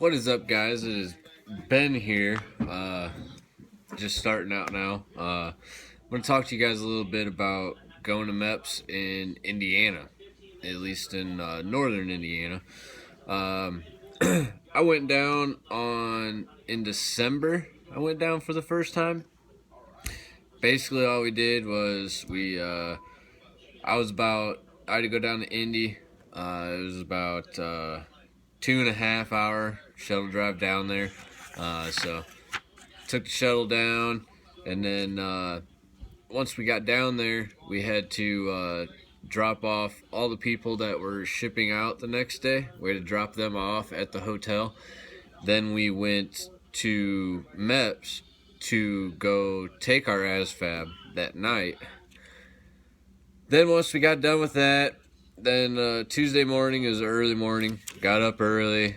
What is up, guys? It is Ben here, just starting out now. I'm going to talk to you guys a little bit about going to MEPS in Indiana, at least in northern Indiana. Um, I went down in December. I went down for the first time. Basically, all we did was I had to go down to Indy. It was about 2.5 hour shuttle drive down there. So took the shuttle down, and then once we got down there, we had to drop off all the people that were shipping out the next day. We had to drop them off at the hotel. Then we went to MEPS to go take our ASFAB that night. Then once we got done with that, then Tuesday morning is early morning. Got up early.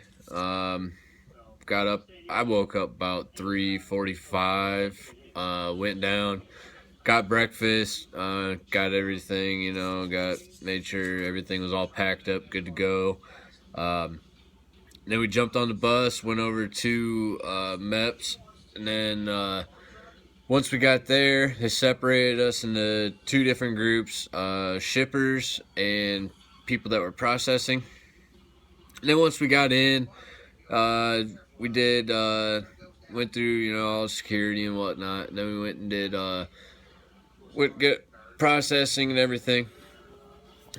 I woke up about 3:45. Went down, got breakfast, got everything. Made sure everything was all packed up, good to go. Then we jumped on the bus, went over to MEPS, and then once we got there, they separated us into two different groups, shippers and people that were processing. And then once we got in, we did went through all security and whatnot. And then we went and did get processing and everything.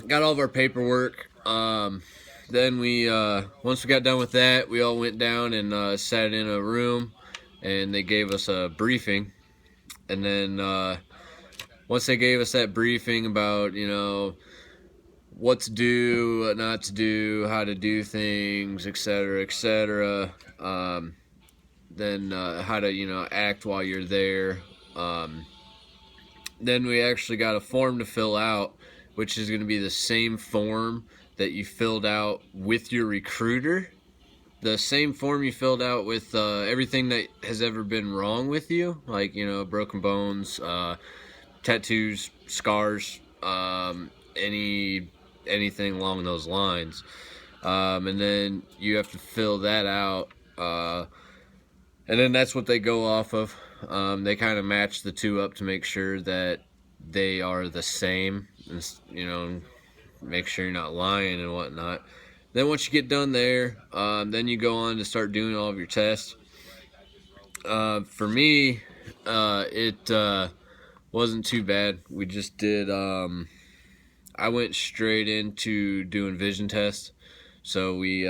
Got all of our paperwork. Then we once we got done with that, we all went down and sat in a room, and they gave us a briefing. And then once they gave us that briefing about what to do, what not to do, how to do things, etc., etc. Then how to act while you're there. Then we actually got a form to fill out, which is going to be the same form that you filled out with your recruiter. The same form you filled out with everything that has ever been wrong with you, like broken bones, tattoos, scars, anything along those lines. And then you have to fill that out, and then that's what they go off of. They kind of match the two up to make sure that they are the same, and make sure you're not lying and whatnot. Then once you get done there, then you go on to start doing all of your tests. For me, it wasn't too bad. We just did. I went straight into doing vision tests. So we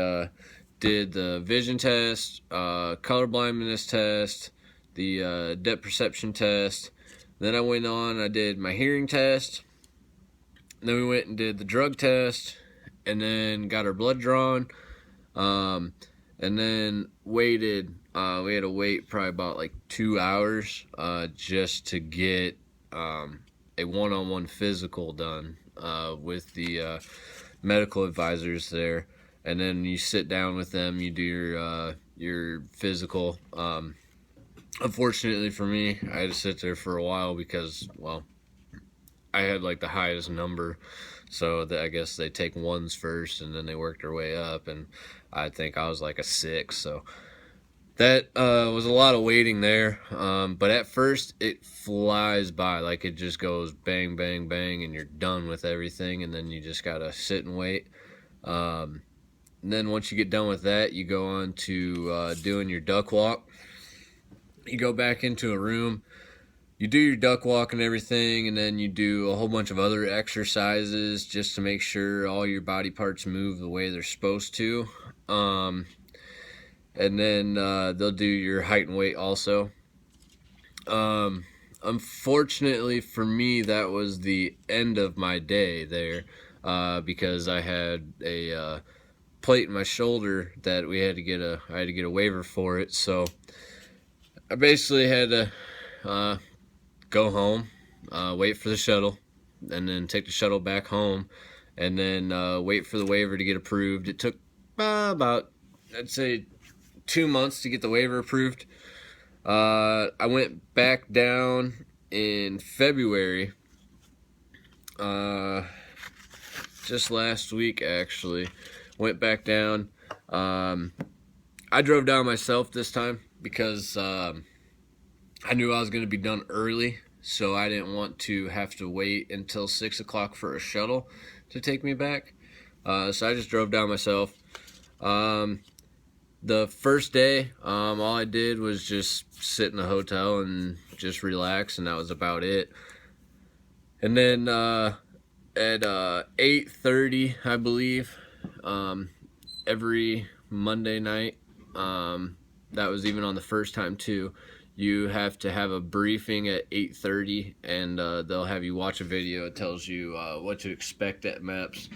did the vision test, color blindness test, the depth perception test. Then I went on. I did my hearing test. Then we went and did the drug test, and then got our blood drawn, and then waited. We had to wait probably about like 2 hours just to get a one-on-one physical done with the medical advisors there. And then you sit down with them, you do your physical. Unfortunately for me, I had to sit there for a while because, well, I had like the highest number, so I guess they take ones first and then they work their way up, and I think I was like a 6, so that was a lot of waiting there. But at first it flies by, like it just goes bang, bang, bang, and you're done with everything, and then you just gotta sit and wait. And then once you get done with that, you go on to doing your duck walk. You go back into a room, you do your duck walk and everything, and then you do a whole bunch of other exercises just to make sure all your body parts move the way they're supposed to. And then they'll do your height and weight also. Unfortunately for me, that was the end of my day there, because I had a plate in my shoulder that I had to get a waiver for it. So I basically had to go home, wait for the shuttle, and then take the shuttle back home, and then wait for the waiver to get approved. It took about, I'd say, 2 months to get the waiver approved. I went back down in February, just last week actually. Went back down, I drove down myself this time because I knew I was going to be done early, so I didn't want to have to wait until 6 o'clock for a shuttle to take me back. So I just drove down myself. The first day, all I did was just sit in a hotel and just relax, and that was about it. And then at 8:30, I believe, every Monday night, that was even on the first time too, you have to have a briefing at 8:30, and they'll have you watch a video. It tells you what to expect at MEPS,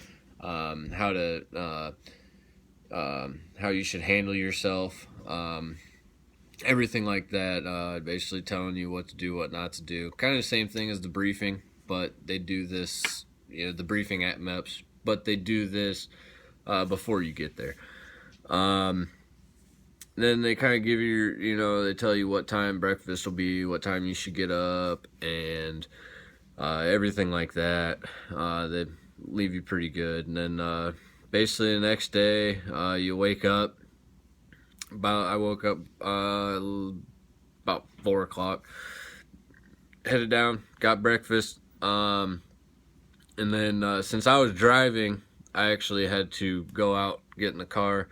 how you should handle yourself, everything like that. Basically telling you what to do, what not to do. Kind of the same thing as the briefing, but they do this, the briefing at MEPS, but they do this before you get there. Then they kind of give you, they tell you what time breakfast will be, what time you should get up, and everything like that. They leave you pretty good. And then basically the next day, you wake up. I woke up about 4 o'clock, headed down, got breakfast, and then since I was driving, I actually had to go out, get in the car,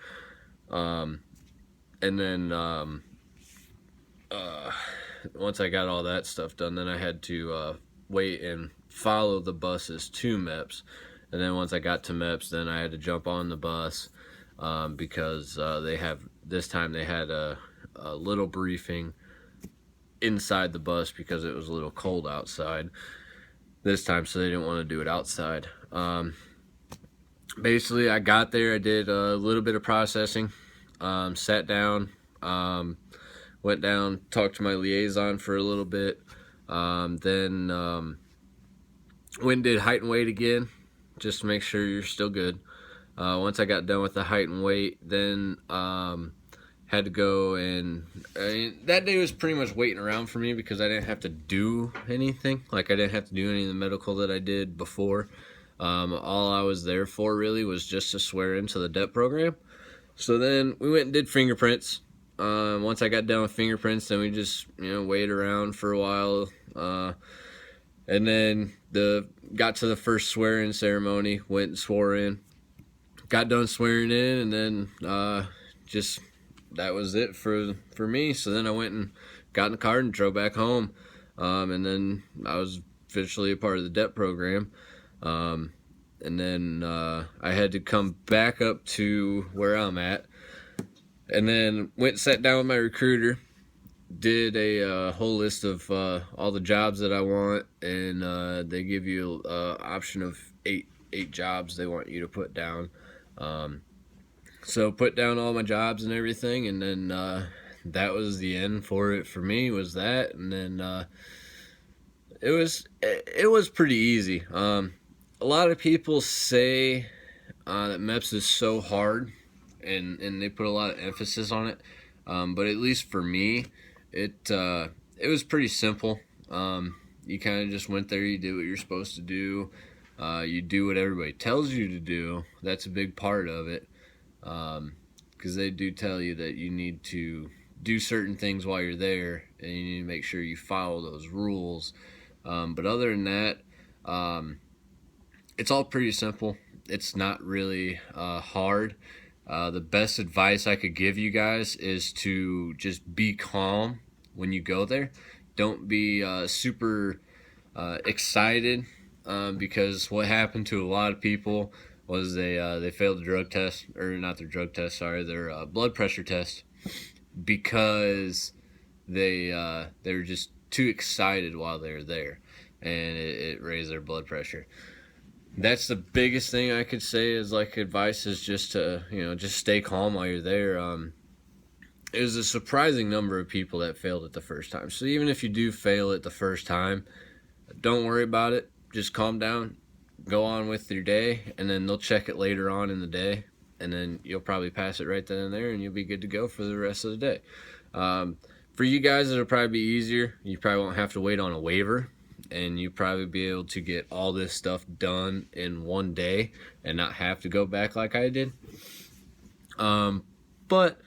and then once I got all that stuff done, then I had to wait and follow the buses to MEPS. And then once I got to MEPS, then I had to jump on the bus because they had a little briefing inside the bus because it was a little cold outside this time, so they didn't want to do it outside. Basically, I got there, I did a little bit of processing, sat down, went down, talked to my liaison for a little bit, then went and did height and weight again, just to make sure you're still good. Once I got done with the height and weight, then had to go, and that day was pretty much waiting around for me because I didn't have to do anything. Like, I didn't have to do any of the medical that I did before. All I was there for really was just to swear into the DEP program. So then we went and did fingerprints. Once I got done with fingerprints, then we just waited around for a while, and then got to the first swearing ceremony. Went and swore in, got done swearing in, and then just that was it for me. So then I went and got in the car and drove back home, and then I was officially a part of the DEP program. And then I had to come back up to where I'm at, and then went and sat down with my recruiter, did a whole list of all the jobs that I want, and they give you an option of eight jobs they want you to put down. So put down all my jobs and everything, and then that was the end for it for me, was that. And then it was pretty easy. A lot of people say that MEPS is so hard, and they put a lot of emphasis on it, but at least for me, it was pretty simple. You kind of just went there, you did what you're supposed to do, you do what everybody tells you to do. That's a big part of it, because they do tell you that you need to do certain things while you're there, and you need to make sure you follow those rules. But other than that, it's all pretty simple. It's not really hard. The best advice I could give you guys is to just be calm when you go there. Don't be super excited, because what happened to a lot of people was they failed the drug test, or not their drug test, sorry, their blood pressure test, because they were just too excited while they were there, and it raised their blood pressure. That's the biggest thing I could say is advice, is just to just stay calm while you're there. It was a surprising number of people that failed it the first time. So even if you do fail it the first time, don't worry about it. Just calm down, go on with your day, and then they'll check it later on in the day, and then you'll probably pass it right then and there, and you'll be good to go for the rest of the day. For you guys, it'll probably be easier. You probably won't have to wait on a waiver, and you probably be able to get all this stuff done in one day and not have to go back like I did. But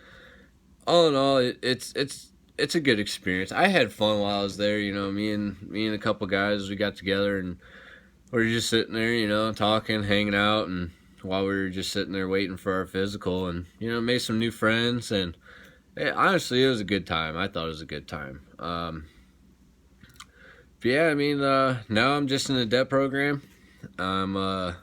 all in all, it's a good experience. I had fun while I was there. You know, me and a couple guys, we got together and we were just sitting there, you know, talking, hanging out, and while we were just sitting there waiting for our physical, and you know, made some new friends, and honestly, it was a good time. I thought it was a good time. But yeah, I mean, now I'm just in the DEP program. I'm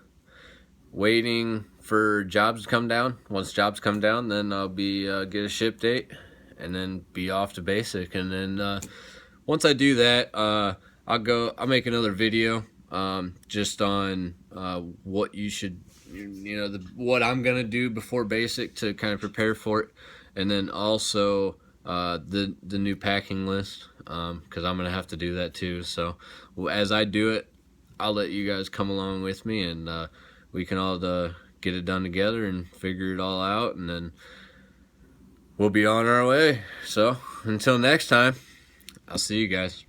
waiting for jobs to come down. Once jobs come down, then I'll be get a ship date, and then be off to basic. And then once I do that, I'll make another video just on what you should, you know, what I'm gonna do before basic to kind of prepare for it, and then also the new packing list, because I'm gonna have to do that too. So as I do it, I'll let you guys come along with me, and we can all get it done together and figure it all out, and then we'll be on our way. So until next time, I'll see you guys.